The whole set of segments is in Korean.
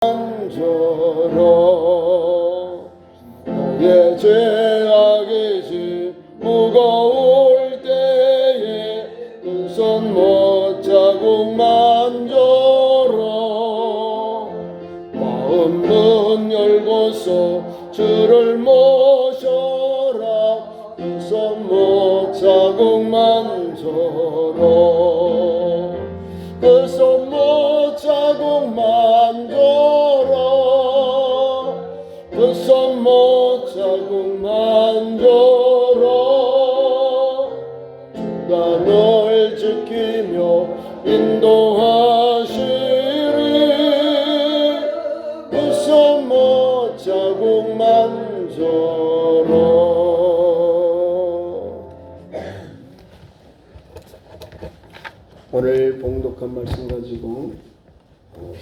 저러 너의 죄악이 지 무거울 때에 그 손 못 자국만 저러 마음 문 열고서 주를 모셔라 그 손 못 자국만 저러 그 손 못 자국만 저러 그 손 못 자국만 저러 주가 널 지키며 인도하시리 그 손 못 자국만 저러. 오늘 봉독한 말씀 가지고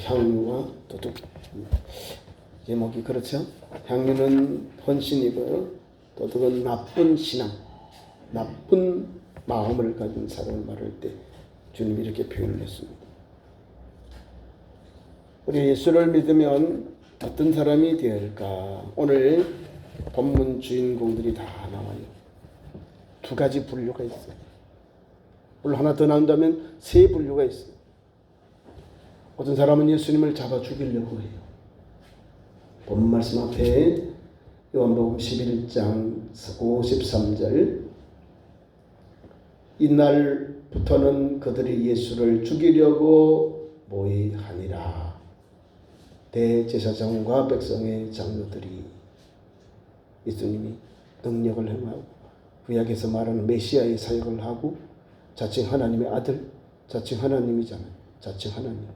향유와 도둑 제목이 그렇죠. 향유는 헌신이고요, 도둑은 나쁜 신앙, 나쁜 마음을 가진 사람을 말할 때 주님이 이렇게 표현을 했습니다. 우리 예수를 믿으면 어떤 사람이 되어야 할까? 오늘 본문 주인공들이 다 나와요. 두 가지 분류가 있어요. 물론 하나 더 나온다면 세 분류가 있어요. 어떤 사람은 예수님을 잡아 죽이려고 해요. 본문 말씀 앞에 요한복음 11장 53절, 이날부터는 그들이 예수를 죽이려고 모의하니라. 대제사장과 백성의 장로들이 예수님이 능력을 행하고 구약에서 말하는 메시아의 사역을 하고 자칭 하나님의 아들, 자칭 하나님이잖아요. 자칭 하나님.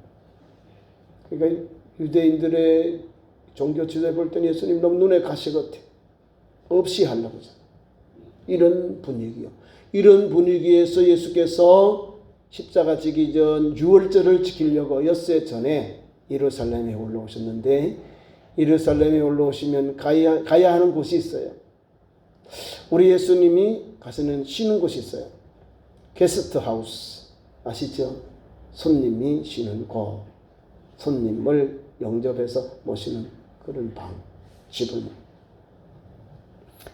그러니까 유대인들의 종교 지도에 볼 때는 예수님 너무 눈에 가시 같아. 없이 하려고 하잖아요. 이런 분위기요. 이런 분위기에서 예수께서 십자가 지기 전 유월절을 지키려고 엿새 전에 예루살렘에 올라오셨는데, 예루살렘에 올라오시면 가야 하는 곳이 있어요. 우리 예수님이 가시는 쉬는 곳이 있어요. 게스트 하우스 아시죠? 손님이 쉬는 곳, 손님을 영접해서 모시는 그런 방, 집을.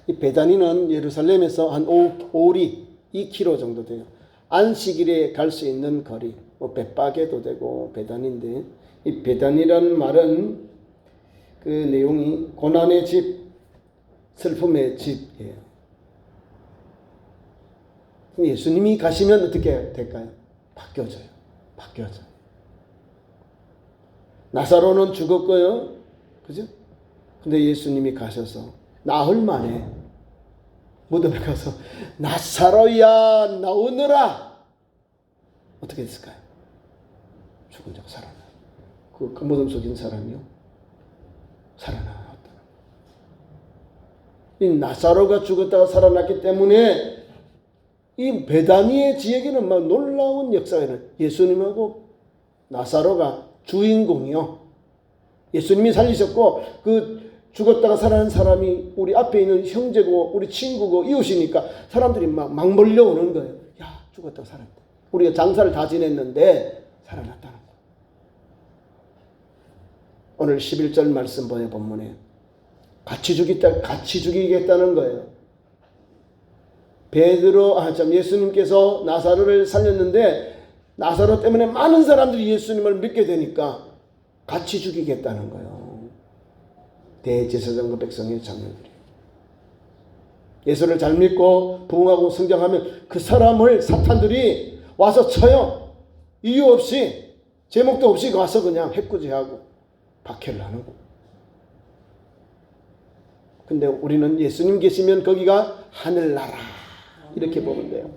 이 베다니는 예루살렘에서 한 5리 2km 정도 돼요. 안식일에 갈 수 있는 거리, 벳박에도 되고 베다니인데, 이 베다니라는 말은 그 내용이 고난의 집, 슬픔의 집이에요. 예수님이 가시면 어떻게 될까요? 바뀌어져요. 나사로는 죽었고요. 그죠? 근데 예수님이 가셔서 나흘 만에 무덤에 가서 나사로야 나오너라. 어떻게 됐을까요? 죽은 자가 살아나요. 그 무덤 속인 사람이요, 살아나왔다. 이 나사로가 죽었다가 살아났기 때문에 이 베다니의 지역에는 막 놀라운 역사에는 예수님하고 나사로가 주인공이요. 예수님이 살리셨고 그 죽었다가 살아난 사람이 우리 앞에 있는 형제고 우리 친구고 이웃이니까 사람들이 막 몰려오는 거예요. 야, 죽었다가 살았다. 우리가 장사를 다 지냈는데 살아났다는 거. 오늘 11절 말씀 본문에 같이 죽이겠다는 거예요. 예수님께서 나사로를 살렸는데 나사로 때문에 많은 사람들이 예수님을 믿게 되니까 같이 죽이겠다는 거예요. 대제사장과 백성의 장로들이. 예수를 잘 믿고 부흥하고 성장하면 그 사람을 사탄들이 와서 쳐요. 이유 없이, 제목도 없이 와서 그냥 해코지하고 박해를 하는 거. 근데 우리는 예수님 계시면 거기가 하늘나라 이렇게 보면 돼요.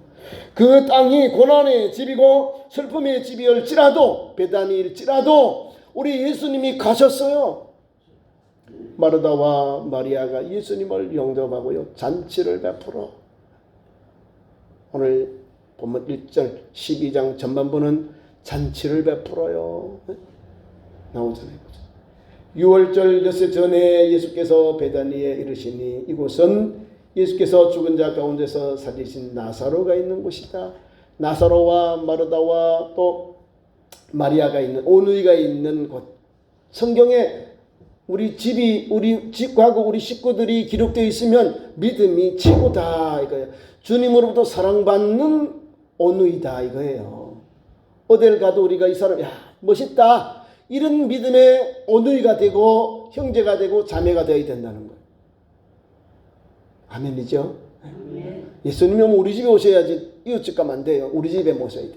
그 땅이 고난의 집이고 슬픔의 집이올지라도, 베다니일지라도 우리 예수님이 가셨어요. 마르다와 마리아가 예수님을 영접하고요, 잔치를 베풀어. 오늘 본문 1절 12장 전반부는 잔치를 베풀어요 나오잖아요. 6월절 엿새 전에 예수께서 베다니에 이르시니 이곳은 예수께서 죽은 자 가운데서 살리신 나사로가 있는 곳이다. 나사로와 마르다와 또 마리아가 있는, 오누이가 있는 곳, 성경에 우리 집하고 우리 식구들이 기록되어 있으면 믿음이 최고다 이거예요. 주님으로부터 사랑받는 언어이다 이거예요. 어딜 가도 우리가 이 사람 멋있다 이런 믿음의 언어가 되고 형제가 되고 자매가 되어야 된다는 거예요. 아멘이죠? 예수님이 오면 우리 집에 오셔야지 이웃집 가면 안 돼요. 우리 집에 모셔야 돼요.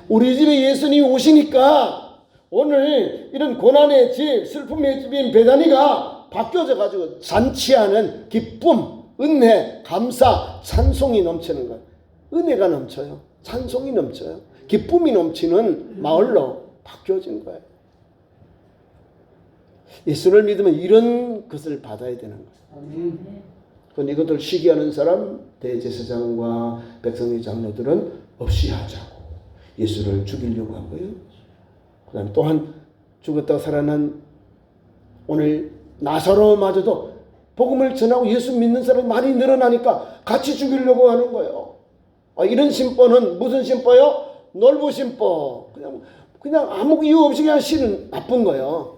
우리 집에 예수님이 오시니까 오늘 이런 고난의 집, 슬픔의 집인 베다니가 바뀌어져 가지고 잔치하는 기쁨, 은혜, 감사, 찬송이 넘치는 거예요. 은혜가 넘쳐요. 찬송이 넘쳐요. 기쁨이 넘치는 마을로 바뀌어진 거예요. 예수를 믿으면 이런 것을 받아야 되는 거예요. 그런데 이것들 시기하는 사람, 대제사장과 백성의 장로들은 없이 하자고 예수를 죽이려고 하고요. 그 다음에 또한 죽었다가 살아난 오늘 나사로마저도 복음을 전하고 예수 믿는 사람이 많이 늘어나니까 같이 죽이려고 하는 거예요. 이런 심보는 무슨 심보요? 놀부 심보. 그냥 아무 이유 없이 그냥 실은 나쁜 거예요.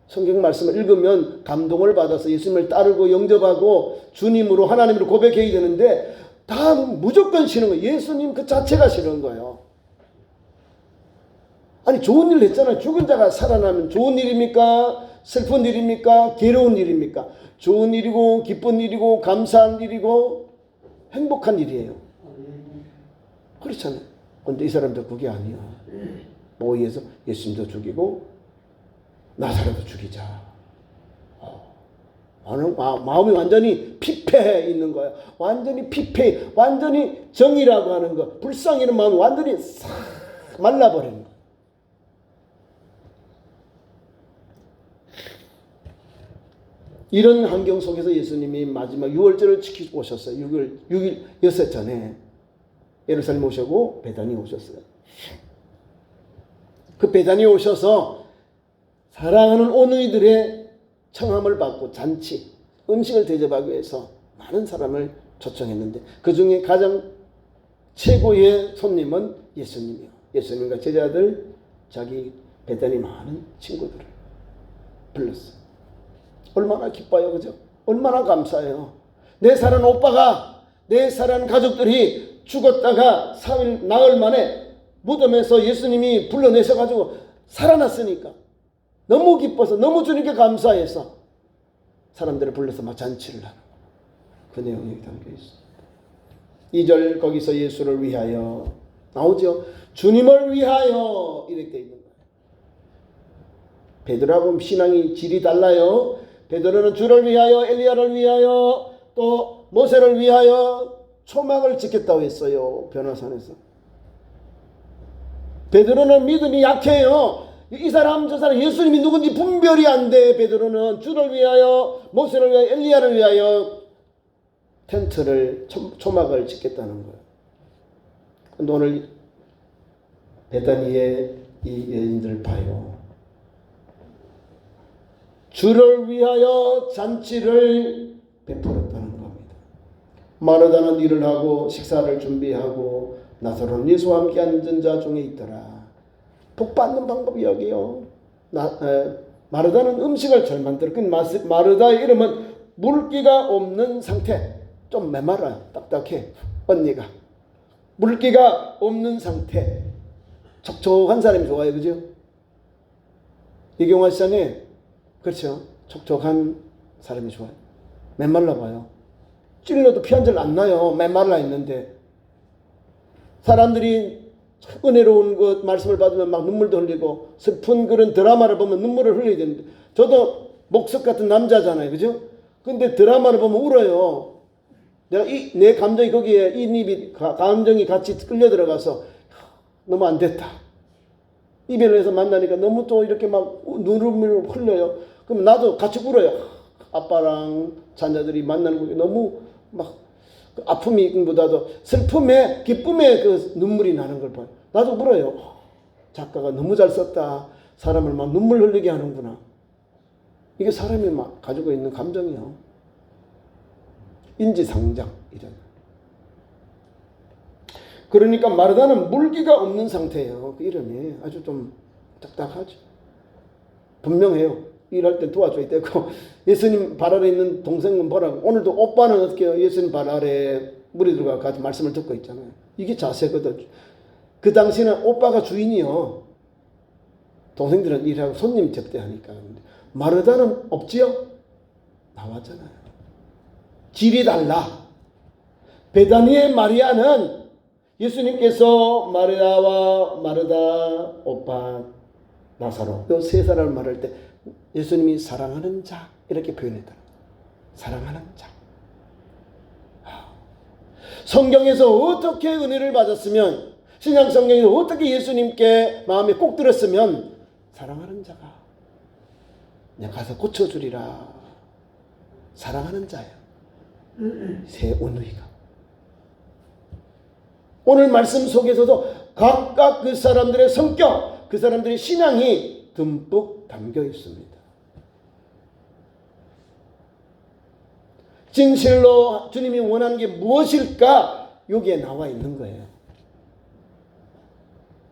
성경 말씀을 읽으면 감동을 받아서 예수님을 따르고 영접하고 주님으로 하나님으로 고백해야 되는데 다 무조건 싫은 거예요. 예수님 그 자체가 싫은 거예요. 아니 좋은 일 했잖아요. 죽은 자가 살아나면 좋은 일입니까? 슬픈 일입니까? 괴로운 일입니까? 좋은 일이고 기쁜 일이고 감사한 일이고 행복한 일이에요. 그렇잖아요. 근데 이 사람들 그게 아니야. 모의해서 예수님도 죽이고 나사로도 죽이자. 마음이 완전히 피폐해 있는 거야. 완전히 피폐해. 완전히 정이라고 하는 거. 불쌍히는 마음이 완전히 싹 말라버리는 거야. 이런 환경 속에서 예수님이 마지막 6월절을 지키고 오셨어요. 6일 여섯 전에 예루살렘 오시고 베다니 오셨어요. 그 베다니 오셔서 사랑하는 오누이들의 청함을 받고 잔치, 음식을 대접하기 위해서 많은 사람을 초청했는데 그 중에 가장 최고의 손님은 예수님이요. 예수님과 제자들, 자기 베다니 많은 친구들을 불렀어요. 얼마나 기뻐요, 그죠? 얼마나 감사해요. 내 사랑하는 오빠가, 내 사랑하는 가족들이 죽었다가 3일 나흘 만에 무덤에서 예수님이 불러내셔가지고 살아났으니까 너무 기뻐서 너무 주님께 감사해서 사람들을 불러서 막 잔치를 하는 그 내용이 여기 담겨 있습니다. 2절 거기서 예수를 위하여 나오죠. 주님을 위하여 이렇게 되어 있는 거예요. 베드로하고 신앙이 질이 달라요. 베드로는 주를 위하여, 엘리야를 위하여, 또 모세를 위하여 초막을 지켰다고 했어요. 변호산에서. 베드로는 믿음이 약해요. 이 사람 저 사람 예수님이 누군지 분별이 안 돼. 베드로는 주를 위하여, 모세를 위하여, 엘리야를 위하여 텐트를 초막을 짓겠다는 거예요. 근데 오늘 베다니의 이 여인들 봐요. 주를 위하여 잔치를 베풀었다는 겁니다. 마르다는 일을 하고 식사를 준비하고 나사로는 예수와 함께 앉은 자 중에 있더라. 복 받는 방법이 여기요. 마르다는 음식을 잘 만들어. 마르다의 이름은 물기가 없는 상태. 좀 메말라요. 딱딱해. 언니가. 물기가 없는 상태. 촉촉한 사람이 좋아요. 그죠? 이경화 시장에 그렇죠. 촉촉한 사람이 좋아요. 메말라 봐요. 찔러도 피 한 절 안 나요. 메말라 있는데. 사람들이 은혜로운 것 말씀을 받으면 막 눈물도 흘리고 슬픈 그런 드라마를 보면 눈물을 흘려야 되는데 저도 목석 같은 남자잖아요. 그죠? 근데 드라마를 보면 울어요. 내가 내 감정이 거기에 입이 감정이 같이 끌려 들어가서 너무 안 됐다. 이별을 해서 만나니까 너무 또 이렇게 막 눈물을 흘려요. 그럼 나도 같이 울어요. 아빠랑 자녀들이 만나는 게 너무 막 아픔이보다도 슬픔에 기쁨에 그 눈물이 나는 걸 봐요. 나도 울어요. 작가가 너무 잘 썼다. 사람을 막 눈물 흘리게 하는구나. 이게 사람이 막 가지고 있는 감정이요. 인지상정 이런. 그러니까 마르다는 물기가 없는 상태예요. 그 이름이 아주 좀 딱딱하죠. 분명해요. 일할 때 도와줘야 되고 예수님 발 아래 있는 동생은 보라고. 오늘도 오빠는 어떻게 해요? 예수님 발 아래 무리들과 같이 말씀을 듣고 있잖아요. 이게 자세거든. 그 당시에는 오빠가 주인이요. 동생들은 일하고 손님 접대하니까. 마르다는 없지요? 나왔잖아요. 질이 달라. 베다니의 마리아는 예수님께서 마리아와 마르다, 오빠, 나사로 이 세 사람을 말할 때 예수님이 사랑하는 자 이렇게 표현했다. 사랑하는 자. 성경에서 어떻게 은혜를 받았으면, 신약 성경에서 어떻게 예수님께 마음에 꼭 들었으면 사랑하는 자가 내가 가서 고쳐주리라. 사랑하는 자야. 새 온누이가. 오늘 말씀 속에서도 각각 그 사람들의 성격, 그 사람들의 신앙이 듬뿍 담겨 있습니다. 진실로 주님이 원하는 게 무엇일까? 여기에 나와 있는 거예요.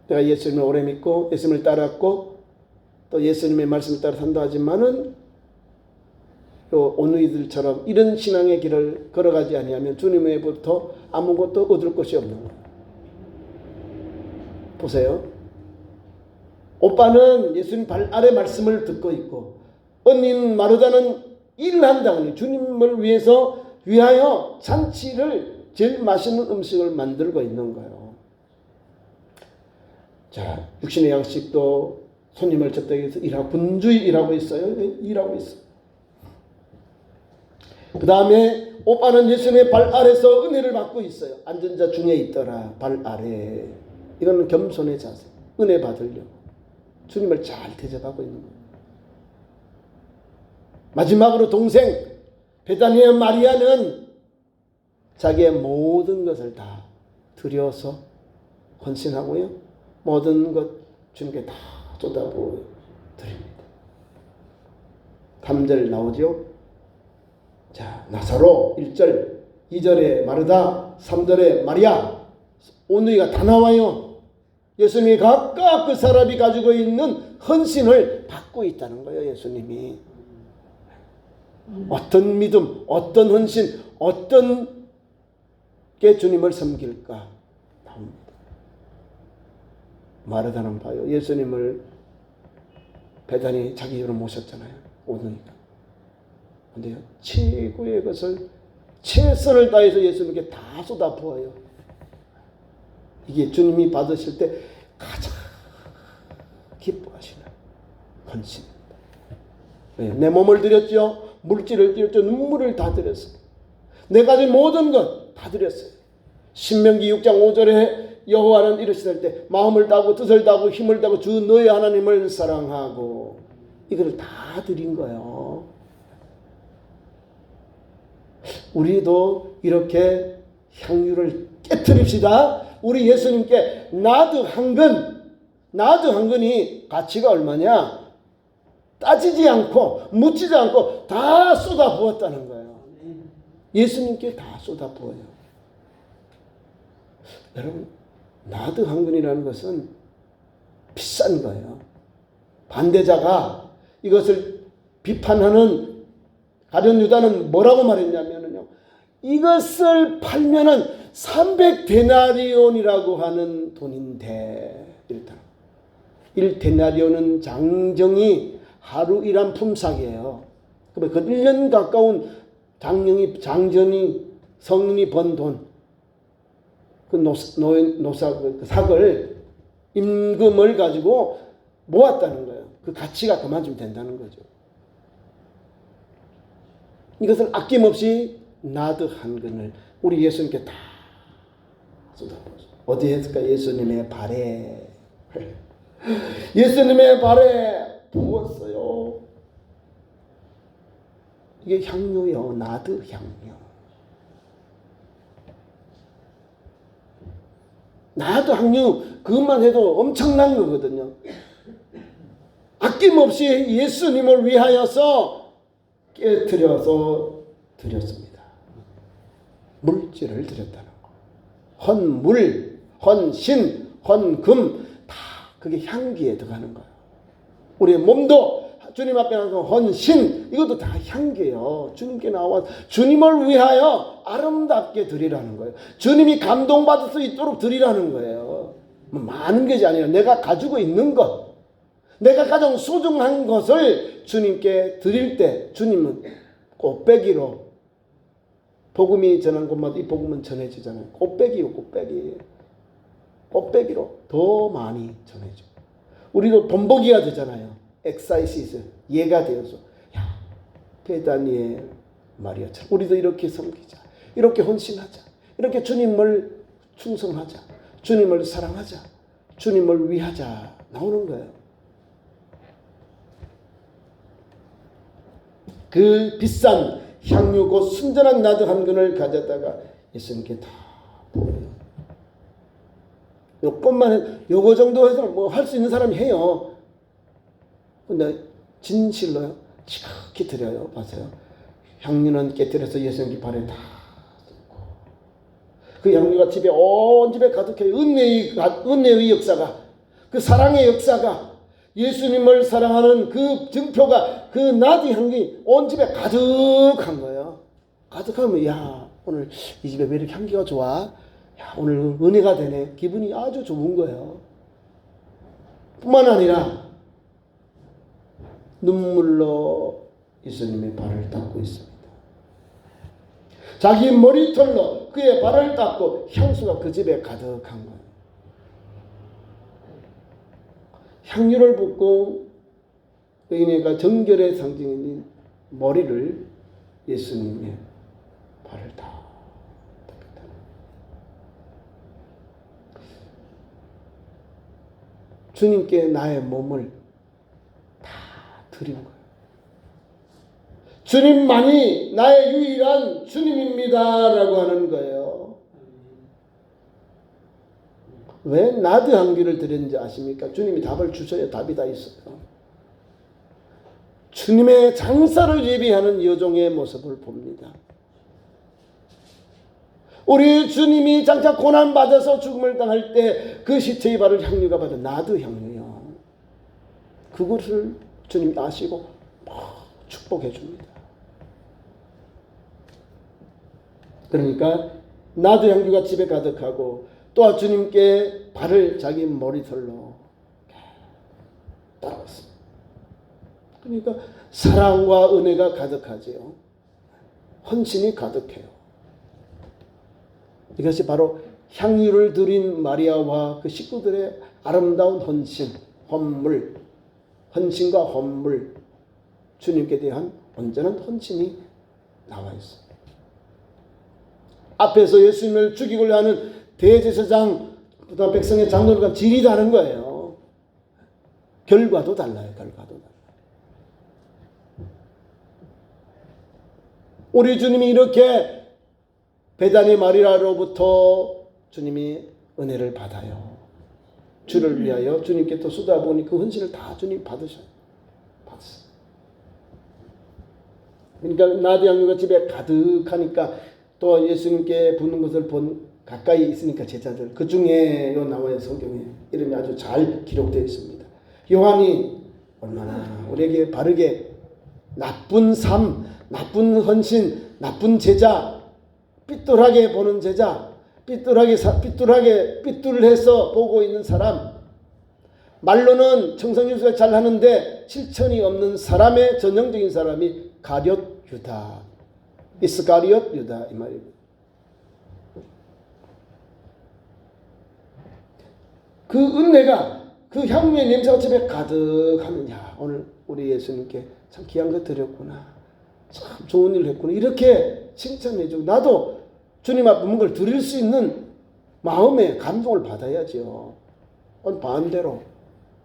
내가 예수님을 오래 믿고 예수님을 따랐고 또 예수님의 말씀을 따라 산다 하지만은 온누이들처럼 이런 신앙의 길을 걸어가지 아니하면 주님으로부터 아무것도 얻을 것이 없는 거예요. 보세요. 오빠는 예수님 발 아래 말씀을 듣고 있고 언니는 마르다는 일을 한다고 주님을 위하여 잔치를 제일 맛있는 음식을 만들고 있는 거예요. 자, 육신의 양식도 손님을 접대하기 위해서 일하고 분주히 일하고 있어요. 일하고 있어요. 그 다음에 오빠는 예수님의 발 아래서 은혜를 받고 있어요. 앉은 자 중에 있더라. 발 아래. 이거는 겸손의 자세. 은혜 받으려고. 주님을 잘 대접하고 있는 거예요. 마지막으로 동생 베다니의 마리아는 자기의 모든 것을 다 드려서 헌신하고요. 모든 것 주님께 다 쏟아부어 드립니다. 3절 나오죠. 자, 나사로 1절, 2절에 마르다, 3절에 마리아, 온누이가 다 나와요. 예수님이 각각 그 사람이 가지고 있는 헌신을 받고 있다는 거예요. 예수님이 어떤 믿음, 어떤 헌신, 어떤 게 주님을 섬길까 나옵니다. 마르다는 봐요. 예수님을 베다니 자기 집으로 모셨잖아요. 온누이가. 근데요, 최고의 것을 최선을 다해서 예수님께 다 쏟아부어요. 이게 주님이 받으실 때 가장 기뻐하시는 헌신입니다. 내 몸을 드렸죠. 물질을 드렸죠. 눈물을 다 드렸어요. 내 가진 모든 것 다 드렸어요. 신명기 6장 5절에 여호와는 이르시될 때 마음을 다하고 뜻을 다하고 힘을 다하고 주 너의 하나님을 사랑하고 이걸 다 드린 거예요. 우리도 이렇게 향유를 깨트립시다. 우리 예수님께 나드 한 근이 가치가 얼마냐? 따지지 않고 묻지도 않고 다 쏟아 부었다는 거예요. 예수님께 다 쏟아 부어요. 여러분, 나드 한 근이라는 것은 비싼 거예요. 반대자가 이것을 비판하는 가룟 유다는 뭐라고 말했냐면요. 이것을 팔면은 300데나리온이라고 하는 돈인데 이렇다. 1데나리온은 장정이 하루 일한 품삯이에요. 그러면 그 1년 가까운 장전이 성인이 번 돈, 그 노사 그 삭을 임금을 가지고 모았다는 거예요. 그 가치가 그만큼 된다는 거죠. 이것을 아낌없이 나드 한 근을 우리 예수님께 다 쏟아부었어요. 어디에 했을까? 예수님의 발에. 예수님의 발에 부었어요. 이게 향유요. 나드 향유. 나드 향유 그것만 해도 엄청난 거거든요. 아낌없이 예수님을 위하여서 깨트려서 드렸습니다. 물질을 드렸다는 거. 헌물, 헌신, 헌금 다 그게 향기에 들어가는 거예요. 우리의 몸도 주님 앞에 나서 헌신, 이것도 다 향기예요. 주님께 나와 주님을 위하여 아름답게 드리라는 거예요. 주님이 감동받을 수 있도록 드리라는 거예요. 많은 것이 아니라 내가 가지고 있는 것, 내가 가장 소중한 것을 주님께 드릴 때 주님은 꽃배기로, 복음이 전한 곳마다 이 복음은 전해지잖아요. 꽃배기요, 꽃배기. 꽃배기로 더 많이 전해져. 우리도 본보기가 되잖아요. 엑사이시스, 예가 되어서, 야, 베다니엘 마리아처럼 우리도 이렇게 섬기자, 이렇게 헌신하자, 이렇게 주님을 충성하자, 주님을 사랑하자, 주님을 위하자 나오는 거예요. 그 비싼 향유 곧 순전한 나드 한 근을 가져다가 예수님께 다 보여요. 요거 정도 해서 뭐 할 수 있는 사람이 해요. 근데 진실로요, 지극히 드려요. 봐세요. 향유는 깨뜨려서 예수님 발에 다 쏟고, 그 향유가 집에 온 집에 가득해요. 은혜의 역사가, 그 사랑의 역사가, 예수님을 사랑하는 그 증표가, 그 나드 향기 온 집에 가득한 거예요. 가득하면, 야, 오늘 이 집에 왜 이렇게 향기가 좋아? 야, 오늘 은혜가 되네. 기분이 아주 좋은 거예요. 뿐만 아니라 눈물로 예수님의 발을 닦고 있습니다. 자기 머리털로 그의 발을 닦고 향수가 그 집에 가득한 거예요. 향유를 붓고 의인애가 정결의 상징인 머리를 예수님의 발을 다 닦았다. 주님께 나의 몸을 다 드린 거예요. 주님만이 나의 유일한 주님입니다 라고 하는 거예요. 왜 나드 향기를 드렸는지 아십니까? 주님이 답을 주셔야 답이 다 있어요. 주님의 장사를 예비하는 여종의 모습을 봅니다. 우리 주님이 장차 고난받아서 죽음을 당할 때 그 시체의 발을 향유가 받은 나드 향유요. 그것을 주님이 아시고 축복해 줍니다. 그러니까 나드 향유가 집에 가득하고 또 주님께 발을 자기 머리털로 닦았습니다. 그러니까 사랑과 은혜가 가득하지요. 헌신이 가득해요. 이것이 바로 향유를 드린 마리아와 그 식구들의 아름다운 헌신, 헌물, 헌신과 헌물, 주님께 대한 온전한 헌신이 나와 있습니다. 앞에서 예수님을 죽이고자 하는 대제사장, 그다음 백성의 장로들과 질이 다른 거예요. 결과도 달라요. 결과도 달라요. 우리 주님이 이렇게 베다니 마리아로부터 주님이 은혜를 받아요. 주를 위하여 주님께 또 쏟아보니 그 헌신을 다 주님 받으셨어요. 그러니까 나드 향유가 집에 가득하니까 또 예수님께 붓는 것을 본 가까이 있으니까 제자들, 그 중에 요 나와요. 성경에 이름이 아주 잘 기록되어 있습니다. 요한이 얼마나 우리에게 바르게 나쁜 삶, 나쁜 헌신, 나쁜 제자, 삐뚤하게 보는 제자, 삐뚤해서 보고 있는 사람, 말로는 청성유수가 잘하는데 실천이 없는 사람의 전형적인 사람이 가룟 유다, 이스가리옷 유다 이 말입니다. 그 은혜가, 그 향유의 냄새가 집에 가득하느냐, 오늘 우리 예수님께 참 귀한 거 드렸구나, 참 좋은 일을 했구나, 이렇게 칭찬해주고 나도 주님 앞에 뭔가를 드릴 수 있는 마음의 감동을 받아야죠.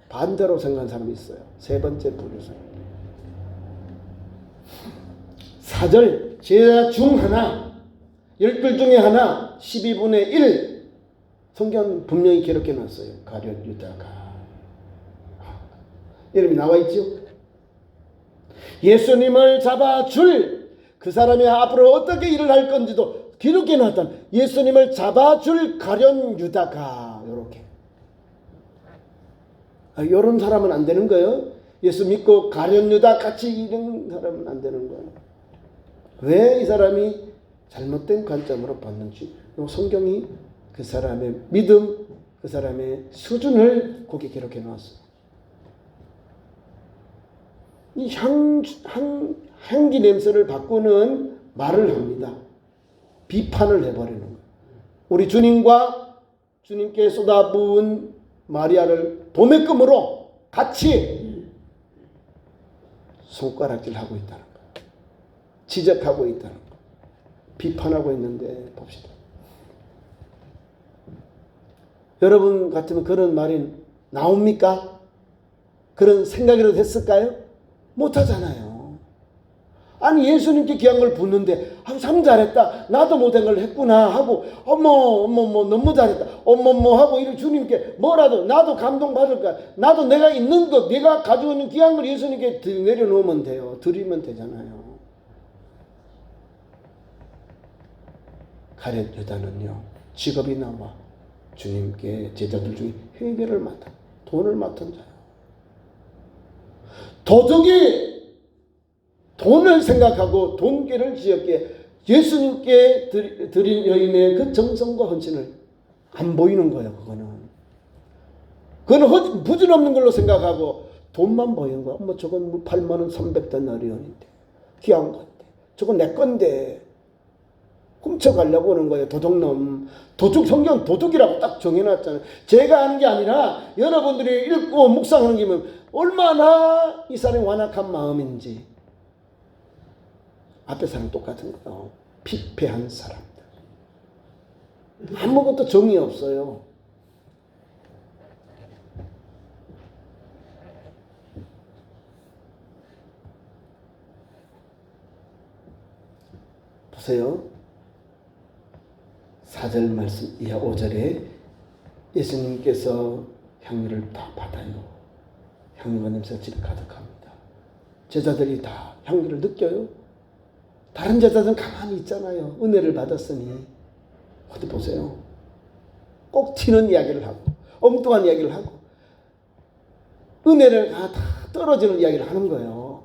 반대로 생각하는 사람이 있어요. 세 번째 부류사. 4절 제자 중 하나, 10글 중에 하나, 12분의 1 성경 분명히 기록해 놨어요. 가룟 유다가 이름이 나와 있죠. 예수님을 잡아줄 그 사람이 앞으로 어떻게 일을 할 건지도 기록해 놨던 예수님을 잡아줄 가룟 유다가, 요렇게. 이런 사람은 안 되는 거예요. 예수 믿고 가룟 유다 같이 이런 사람은 안 되는 거예요. 왜 이 사람이 잘못된 관점으로 봤는지 성경이 그 사람의 믿음, 그 사람의 수준을 거기 기록해 놨어요. 이 향기 냄새를 바꾸는 말을 합니다. 비판을 해버리는 거예요. 우리 주님과 주님께 쏟아부은 마리아를 도매금으로 같이 손가락질하고 있다는 거예요. 지적하고 있다는 거예요. 비판하고 있는데 봅시다. 여러분 같으면 그런 말이 나옵니까? 그런 생각이라도 했을까요? 못하잖아요. 아니 예수님께 귀한 걸 붓는데 참 잘했다. 나도 못한 걸 했구나 하고 어머 너무 잘했다. 어머 하고 이런 주님께 뭐라도 나도 감동받을까. 나도 내가 있는 것 내가 가지고 있는 귀한 걸 예수님께 내려놓으면 돼요. 드리면 되잖아요. 가룟 유다는요 직업이 나와 주님께 제자들 중에 회계를 맡아 돈을 맡은 자예요. 도덕이 돈을 생각하고 돈계를 지었기에 예수님께 드린 여인의 그 정성과 헌신을 안 보이는 거예요. 그거는 부질없는 걸로 생각하고 돈만 보이는 거야. 뭐 저건 8만 원 300데나리온인데 귀한 건데 저건 내 건데 훔쳐가려고 하는 거예요. 도둑놈. 성경 도둑이라고 딱 정해놨잖아요. 제가 하는 게 아니라 여러분들이 읽고 묵상하는 게 얼마나 이 사람이 완악한 마음인지. 앞에 사람 똑같은 거예요. 피폐한 사람들. 아무것도 정이 없어요. 보세요. 4절 말씀 이하 5절에 예수님께서 향유를 다 받아요. 향유가 냄새가 집에 가득합니다. 제자들이 다 향기를 느껴요. 다른 제자들은 가만히 있잖아요. 은혜를 받았으니. 어디 보세요. 꼭 튀는 이야기를 하고 엉뚱한 이야기를 하고 은혜를 다 떨어지는 이야기를 하는 거예요.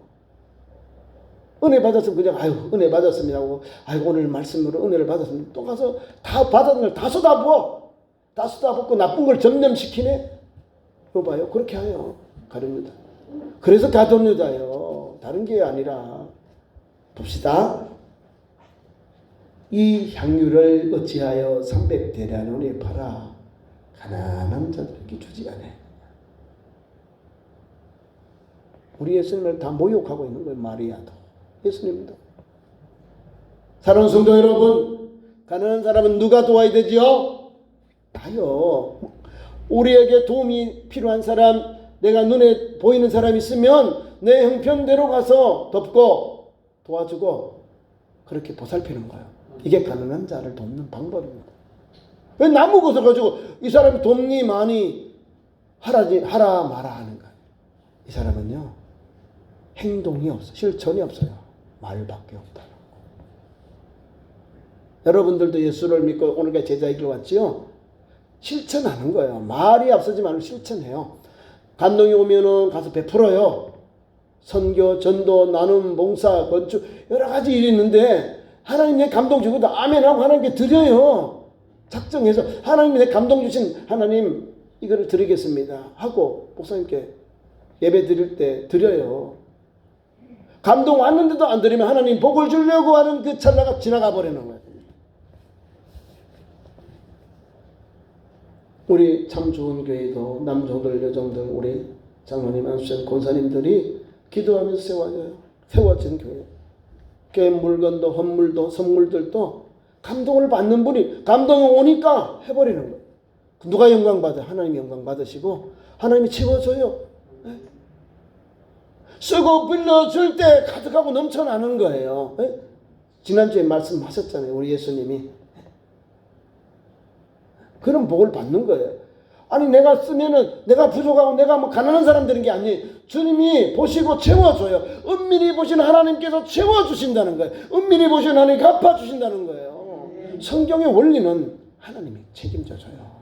은혜 받았으면 그냥 아유 은혜 받았습니다 하고 아이고 오늘 말씀으로 은혜를 받았습니다. 또 가서 다 받은 걸 다 쏟아부어. 다 쏟아붓고 나쁜 걸 전념시키네. 이거 봐요. 그렇게 해요. 가룟 유다. 그래서 가룟 유다예요. 다른 게 아니라 봅시다. 이 향유를 어찌하여 300데나리온에 팔아 가난한 자들에게 주지 않아요. 우리 예수님을 다 모욕하고 있는 거예요. 마리아도 예수님도. 사랑하는 성도 여러분, 가난한 사람은 누가 도와야 되지요? 나요. 우리에게 도움이 필요한 사람, 내가 눈에 보이는 사람 있으면 내 형편대로 가서 돕고 도와주고 그렇게 보살피는 거예요. 이게 가난한 자를 돕는 방법입니다. 왜 나무 것을 가지고 이 사람이 돕니 많이 하라 마라 하는 거예요. 이 사람은요 행동이 없어요. 실천이 없어요. 말밖에 없다는 거. 여러분들도 예수를 믿고 오늘까지 제자의 길 왔지요? 실천하는 거예요. 말이 앞서지만 실천해요. 감동이 오면은 가서 베풀어요. 선교, 전도, 나눔, 봉사, 건축 여러 가지 일이 있는데 하나님 내 감동 주고도 아멘하고 하나님께 드려요. 작정해서 하나님이 내 감동 주신 하나님 이거를 드리겠습니다 하고 목사님께 예배 드릴 때 드려요. 감동 왔는데도 안 드리면 하나님 복을 주려고 하는 그 찰나가 지나가 버리는 거예요. 우리 참 좋은 교회도 남종들 여종들 우리 장로님 안수전 권사님들이 기도하면서 세워진 교회. 교회 물건도 헌물도 선물들도 감동을 받는 분이 감동이 오니까 해버리는 거예요. 누가 영광 받아? 하나님이 영광 받으시고 하나님이 채워줘요. 네? 쓰고 빌려줄 때 가득하고 넘쳐나는 거예요. 네? 지난주에 말씀하셨잖아요. 우리 예수님이. 그런 복을 받는 거예요. 아니 내가 쓰면은 내가 부족하고 내가 뭐 가난한 사람 되는 게 아니에요. 주님이 보시고 채워줘요. 은밀히 보시는 하나님께서 채워주신다는 거예요. 은밀히 보시는 하나님이 갚아주신다는 거예요. 성경의 원리는 하나님이 책임져줘요.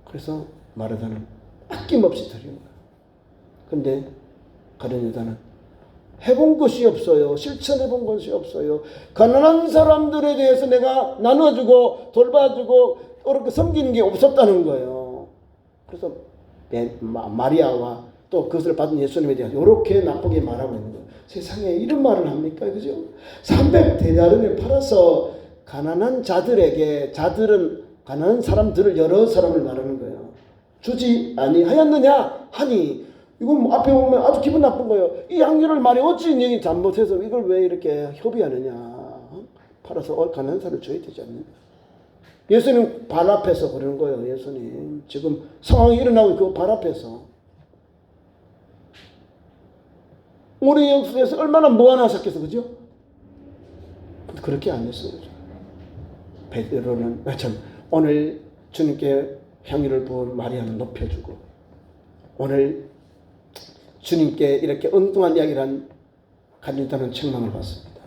그래서 마르다는 아낌없이 드리는 거예요. 근데 가룟 유다는 해본 것이 없어요. 실천해본 것이 없어요. 가난한 사람들에 대해서 내가 나눠주고 돌봐주고 그렇게 섬기는 게 없었다는 거예요. 그래서 마리아와 또 그것을 받은 예수님에 대해서 이렇게 나쁘게 말하고 있는 거예요. 세상에 이런 말을 합니까? 그죠? 300데나리온을 팔아서 가난한 자들에게, 자들은 가난한 사람들을, 여러 사람을 말하는 거예요. 주지 아니하였느냐 하니, 이건 뭐 앞에 보면 아주 기분 나쁜 거예요. 이 향기를 말이 어찌 너희 잘못해서 이걸 왜 이렇게 협의하느냐. 팔아서 가난한 사람을 줘야 되지 않느냐. 예수님 발 앞에서 그러는 거예요. 예수님 지금 상황이 일어나고 그 발 앞에서. 우리 역사에서 얼마나 모아놨었겠어, 그죠? 근데 그렇게 안 했어요. 베드로는 참 오늘 주님께 향유를 부은 마리아는 높여주고, 오늘 주님께 이렇게 엉뚱한 이야기를 한 가룟 유다는 책망을 받습니다.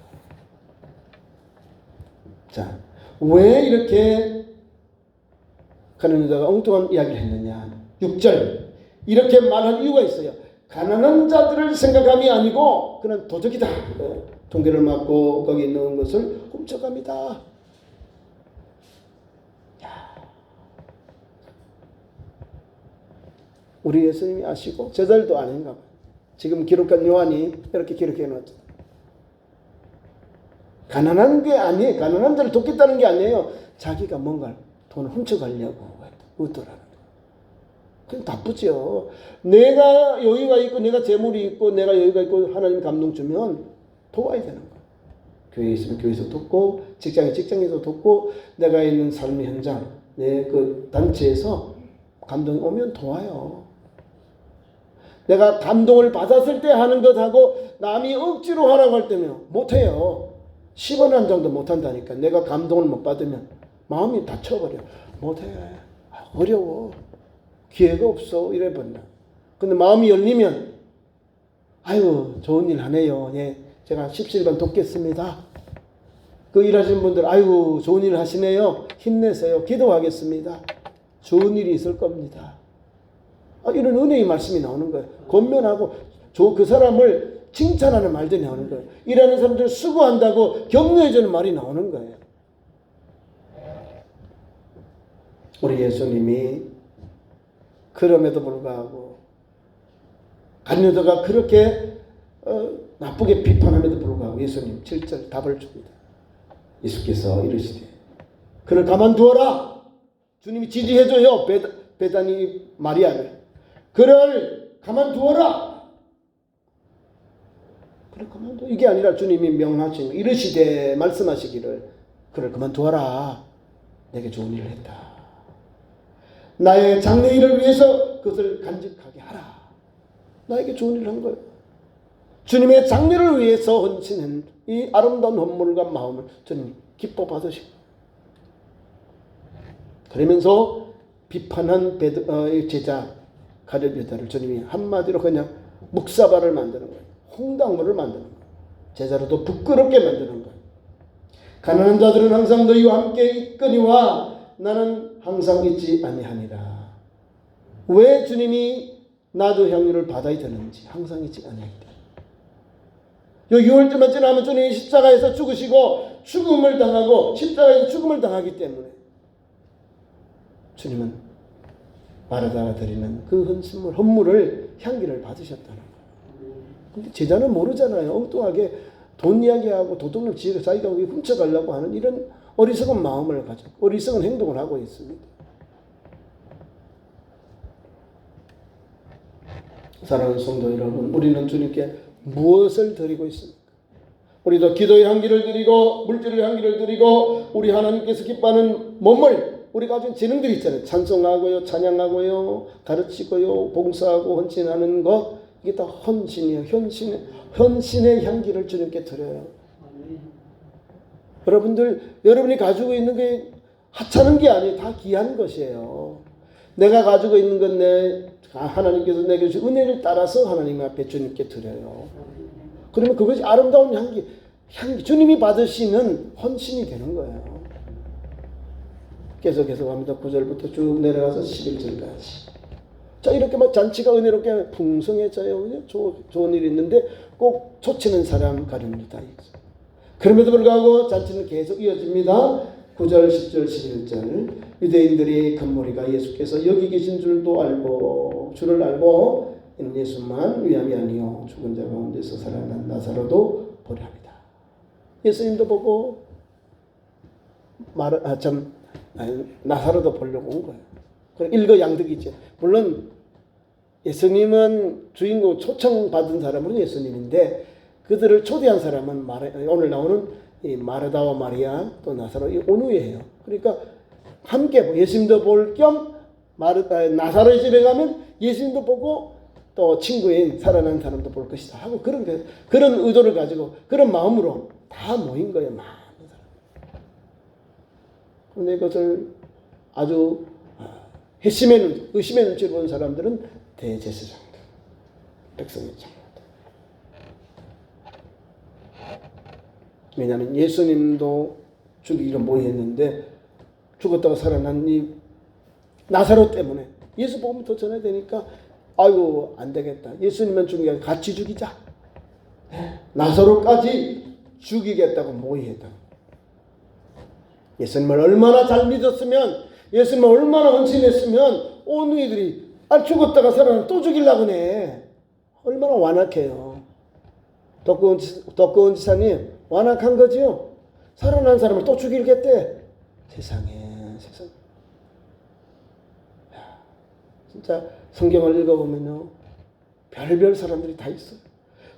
자, 왜 이렇게 가룟 유다가 엉뚱한 이야기를 했느냐? 6절 이렇게 말한 이유가 있어요. 가난한 자들을 생각함이 아니고 그는 도적이다. 동계를 맞고 거기 있는 것을 훔쳐갑니다. 우리 예수님이 아시고 제자들도 아닌가 봐요. 지금 기록한 요한이 이렇게 기록해 놓았죠. 가난한 게 아니에요. 가난한 자를 돕겠다는 게 아니에요. 자기가 뭔가 돈을 훔쳐가려고 의도라는 거예요. 그건 나쁘죠. 내가 여유가 있고 내가 재물이 있고 내가 여유가 있고 하나님 감동 주면 도와야 되는 거예요. 교회에 있으면 교회에서 돕고, 직장에서 돕고, 내가 있는 삶의 현장, 내 그 단체에서 감동이 오면 도와요. 내가 감동을 받았을 때 하는 것하고 남이 억지로 하라고 할 때면 못해요. 10원 한 장도 못한다니까. 내가 감동을 못 받으면 마음이 다쳐버려. 못해. 어려워. 기회가 없어. 이래버린다. 근데 마음이 열리면 아유 좋은 일 하네요. 예, 제가 17번 돕겠습니다. 그 일하시는 분들 아이고 좋은 일 하시네요. 힘내세요. 기도하겠습니다. 좋은 일이 있을 겁니다. 이런 은혜의 말씀이 나오는 거예요. 권면하고 그 사람을 칭찬하는 말들이 나오는 거예요. 일하는 사람들 수고한다고 격려해주는 말이 나오는 거예요. 우리 예수님이 그럼에도 불구하고 가룟 유다가 그렇게 나쁘게 비판함에도 불구하고 예수님 7절 답을 줍니다. 예수께서 이르시되 그를 가만두어라. 주님이 지지해줘요. 베다니 마리아를. 그를 가만두어라. 그를 가만두어. 이게 아니라 주님이 명하신 이르시되 말씀하시기를 그를 가만두어라. 내게 좋은 일을 했다. 나의 장래 일을 위해서 그것을 간직하게 하라. 나에게 좋은 일을 한 거예요. 주님의 장래를 위해서 헌신한 이 아름다운 헌물과 마음을 주님 기뻐 받으시고, 그러면서 비판한 제자 가룟 유다를 주님이 한마디로 그냥 묵사발을 만드는 거예요. 홍당무를 만드는 거예요. 제자로도 부끄럽게 만드는 거예요. 가난한 자들은 항상 너희와 함께 있거니와 나는 항상 있지 아니하니라. 왜 주님이 나도 향유를 받아야 되는지, 항상 있지 아니하니라. 요 6월절만 지나면 주님이 십자가에서 죽으시고 죽음을 당하고 십자가에서 죽음을 당하기 때문에 주님은 마르다가 드리는 그 헌물을 향기를 받으셨다는 거예요. 근데 제자는 모르잖아요. 엉뚱하게 돈 이야기하고 도둑놈 지혜를 자기가 훔쳐가려고 하는 이런 어리석은 마음을 가지고 어리석은 행동을 하고 있습니다. 사랑하는 성도 여러분, 우리는 주님께 무엇을 드리고 있습니까? 우리도 기도의 향기를 드리고 물질의 향기를 드리고 우리 하나님께서 기뻐하는 몸을 우리가 가진 재능들이 있잖아요. 찬송하고요, 찬양하고요, 가르치고요, 봉사하고 헌신하는 것, 이게 다 헌신이에요. 헌신의 향기를 주님께 드려요. 여러분이 가지고 있는 게 하찮은 게 아니에요. 다 귀한 것이에요. 내가 가지고 있는 건 하나님께서 내게 주신 은혜를 따라서 하나님 앞에 주님께 드려요. 그러면 그것이 아름다운 향기, 주님이 받으시는 헌신이 되는 거예요. 계속해서 갑니다. 9절부터 쭉 내려가서 11절까지. 자, 이렇게 막 잔치가 은혜롭게 풍성해져요. 그죠? 좋은 일이 있는데 꼭 초치는 사람 가림도 다 있어. 그럼에도 불구하고 잔치는 계속 이어집니다. 9절, 10절, 11절. 유대인들이 금머리가 예수께서 여기 계신 줄도 알고, 줄을 알고, 이는 예수만 위함이 아니요 죽은 자 가운데서 살아난 나사로도 보려 합니다. 예수님도 보고 나사로도 보려고 온 거예요. 일거양득이죠. 물론 예수님은 주인공 초청받은 사람은 예수님인데 그들을 초대한 사람은 오늘 나오는 이 마르다와 마리아 또 나사로 이 온누이예요. 그러니까 함께 예수님도 볼 겸 나사로의 집에 가면 예수님도 보고 또 친구인 살아난 사람도 볼 것이다 하고 그런 의도를 가지고 그런 마음으로 다 모인 거예요. 많은 사람. 그런데 이것을 아주 의심의 눈치를 본 사람들은 대제사장들, 백성의 장로들. 왜냐하면 예수님도 죽이기로 모의했는데 죽었다가 살아난 이 나사로 때문에 예수 복음을 더 전해야 되니까 아이고 안 되겠다. 예수님만 죽이게 아니라 같이 죽이자. 나사로까지 죽이겠다고 모의했다. 예수님을 얼마나 잘 믿었으면 예수님을 얼마나 헌신했으면 온누이들이 죽었다가 살아난 또 죽이려고 해. 얼마나 완악해요. 덕구원 지사님 완악한 거지요. 살아난 사람을 또 죽이겠대. 세상에. 진짜 성경을 읽어보면요 별별 사람들이 다 있어요.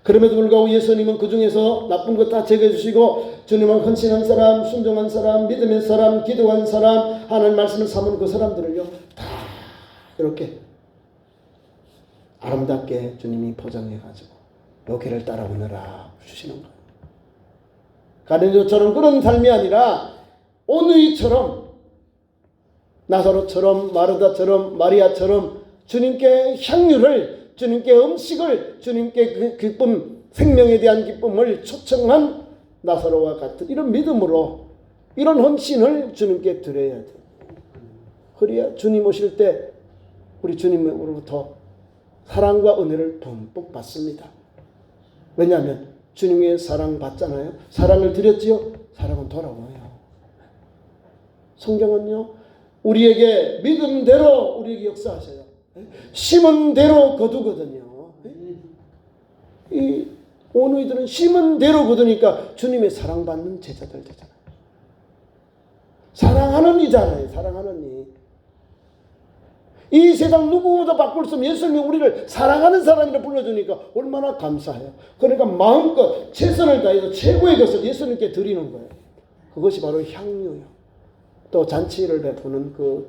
그럼에도 불구하고 예수님은 그 중에서 나쁜 것 다 제거해 주시고 주님을 헌신한 사람, 순종한 사람, 믿음의 사람, 기도한 사람, 하나님 말씀을 삼은 그 사람들을요 다 이렇게 아름답게 주님이 포장해가지고 여기를 따라오너라 주시는 거예요. 가룟유다처럼 그런 삶이 아니라 온누이처럼 나사로처럼 마르다처럼 마리아처럼 주님께 향유를, 주님께 음식을, 주님께 그 기쁨, 생명에 대한 기쁨을 초청한 나사로와 같은 이런 믿음으로 이런 헌신을 주님께 드려야 돼요. 그래야 주님 오실 때 우리 주님으로부터 사랑과 은혜를 듬뿍 받습니다. 왜냐하면 주님의 사랑 받잖아요. 사랑을 드렸지요. 사랑은 돌아와요. 성경은요 우리에게 믿음대로 우리에게 역사하셔요. 심은 대로 거두거든요. 이 온누이들은 심은 대로 거두니까 주님의 사랑받는 제자들 되잖아요. 사랑하는 이잖아요. 사랑하는 이 세상 누구보다 바꿀 수 없는 예수님이 우리를 사랑하는 사람이라 불러주니까 얼마나 감사해요. 그러니까 마음껏 최선을 다해서 최고의 것을 예수님께 드리는 거예요. 그것이 바로 향유요. 또 잔치를 베푸는 그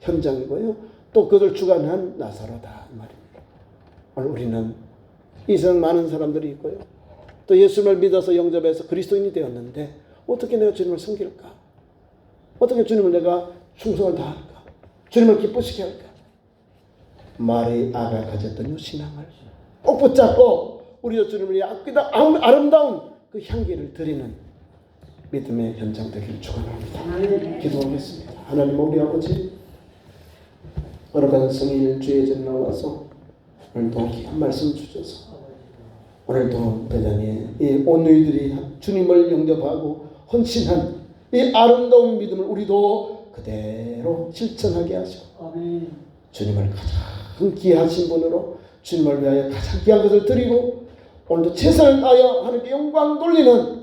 현장이고요. 또 그들 주관한 나사로다 이 말입니다. 오늘 우리는 이 세상 많은 사람들이 있고요. 또 예수님을 믿어서 영접해서 그리스도인이 되었는데 어떻게 내가 주님을 섬길까? 어떻게 주님을 내가 충성을 다할까? 주님을 기쁘시게 할까? 마리아가 가졌던 이 신앙을 꼭 붙잡고 우리도 주님을 아끼다 아름다운 그 향기를 드리는 믿음의 현장 되기를 축원합니다. 기도하겠습니다. 하나님 우리 아버지 오늘같은 성일 주의 전 나와서 오늘도 귀한 말씀 주셔서 오늘도 베다니에 이 온누이들이 주님을 영접하고 헌신한 이 아름다운 믿음을 우리도 그대로 실천하게 하시고 주님을 가장 귀하신 분으로 주님을 위하여 가장 귀한 것을 드리고 오늘도 최선을 다하여 하나님께 영광 돌리는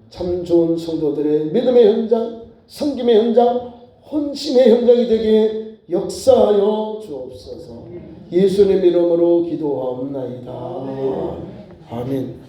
참 좋은 성도들의 믿음의 현장, 섬김의 현장, 헌신의 현장이 되게 역사하여 주옵소서. 예수님 이름으로 기도하옵나이다. 아멘.